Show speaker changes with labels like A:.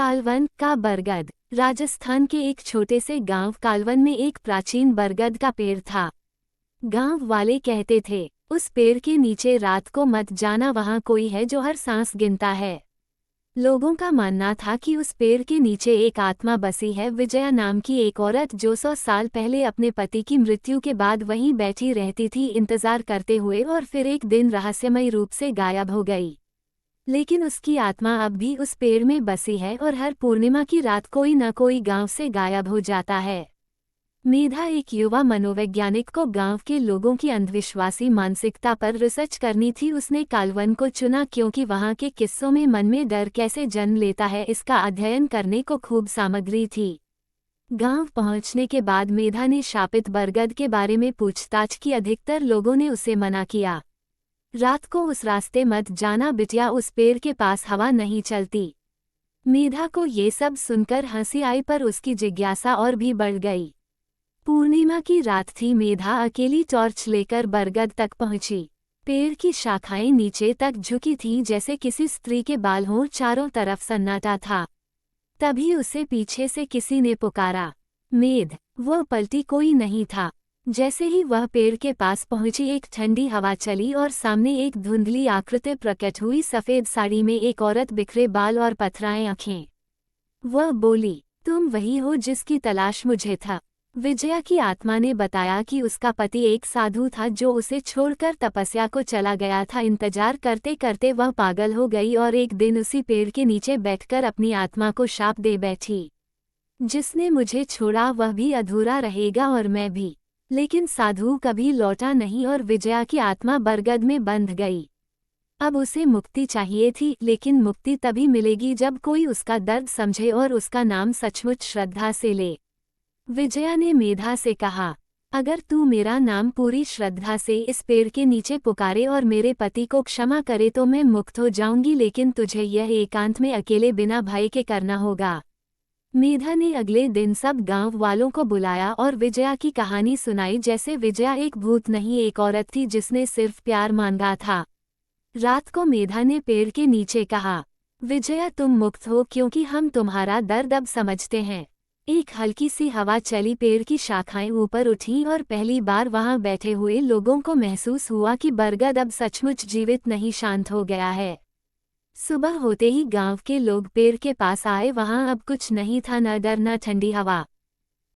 A: कालवन का बरगद। राजस्थान के एक छोटे से गांव कालवन में एक प्राचीन बरगद का पेड़ था। गांव वाले कहते थे, उस पेड़ के नीचे रात को मत जाना, वहां कोई है जो हर सांस गिनता है। लोगों का मानना था कि उस पेड़ के नीचे एक आत्मा बसी है, विजया नाम की एक औरत, जो 100 साल पहले अपने पति की मृत्यु के बाद वहीं बैठी रहती थी इंतजार करते हुए, और फिर एक दिन रहस्यमय रूप से गायब हो गई। लेकिन उसकी आत्मा अब भी उस पेड़ में बसी है और हर पूर्णिमा की रात कोई न कोई गांव से गायब हो जाता है। मेधा एक युवा मनोवैज्ञानिक को गांव के लोगों की अंधविश्वासी मानसिकता पर रिसर्च करनी थी। उसने कालवन को चुना क्योंकि वहां के किस्सों में मन में डर कैसे जन्म लेता है, इसका अध्ययन करने को खूब सामग्री थी। गांव पहुंचने के बाद मेधा ने शापित बरगद के बारे में पूछताछ की। अधिकतर लोगों ने उसे मना किया। रात को उस रास्ते मत जाना बिटिया, उस पेड़ के पास हवा नहीं चलती। मेधा को ये सब सुनकर हंसी आई, पर उसकी जिज्ञासा और भी बढ़ गई। पूर्णिमा की रात थी। मेधा अकेली टॉर्च लेकर बरगद तक पहुंची। पेड़ की शाखाएं नीचे तक झुकी थीं, जैसे किसी स्त्री के बाल हों। चारों तरफ सन्नाटा था। तभी उसे पीछे से किसी ने पुकारा, मेध। वह पलटी, कोई नहीं था। जैसे ही वह पेड़ के पास पहुंची, एक ठंडी हवा चली और सामने एक धुंधली आकृति प्रकट हुई। सफेद साड़ी में एक औरत, बिखरे बाल और पथराएं आंखें। वह बोली, तुम वही हो जिसकी तलाश मुझे था। विजया की आत्मा ने बताया कि उसका पति एक साधु था जो उसे छोड़कर तपस्या को चला गया था। इंतजार करते करते वह पागल हो गई और एक दिन उसी पेड़ के नीचे बैठकर अपनी आत्मा को शाप दे बैठी, जिसने मुझे छोड़ा वह भी अधूरा रहेगा और मैं भी। लेकिन साधु कभी लौटा नहीं और विजया की आत्मा बरगद में बंध गई। अब उसे मुक्ति चाहिए थी, लेकिन मुक्ति तभी मिलेगी जब कोई उसका दर्द समझे और उसका नाम सचमुच श्रद्धा से ले। विजया ने मेधा से कहा, अगर तू मेरा नाम पूरी श्रद्धा से इस पेड़ के नीचे पुकारे और मेरे पति को क्षमा करे तो मैं मुक्त हो जाऊंगी, लेकिन तुझे यह एकांत में अकेले बिना भय के करना होगा। मेधा ने अगले दिन सब गांव वालों को बुलाया और विजया की कहानी सुनाई। जैसे विजया एक भूत नहीं, एक औरत थी जिसने सिर्फ प्यार मांगा था। रात को मेधा ने पेड़ के नीचे कहा, विजया तुम मुक्त हो क्योंकि हम तुम्हारा दर्द अब समझते हैं। एक हल्की सी हवा चली, पेड़ की शाखाएं ऊपर उठीं और पहली बार वहां बैठे हुए लोगों को महसूस हुआ कि बरगद अब सचमुच जीवित नहीं, शांत हो गया है। सुबह होते ही गांव के लोग पेड़ के पास आए। वहां अब कुछ नहीं था, न डर न ठंडी हवा।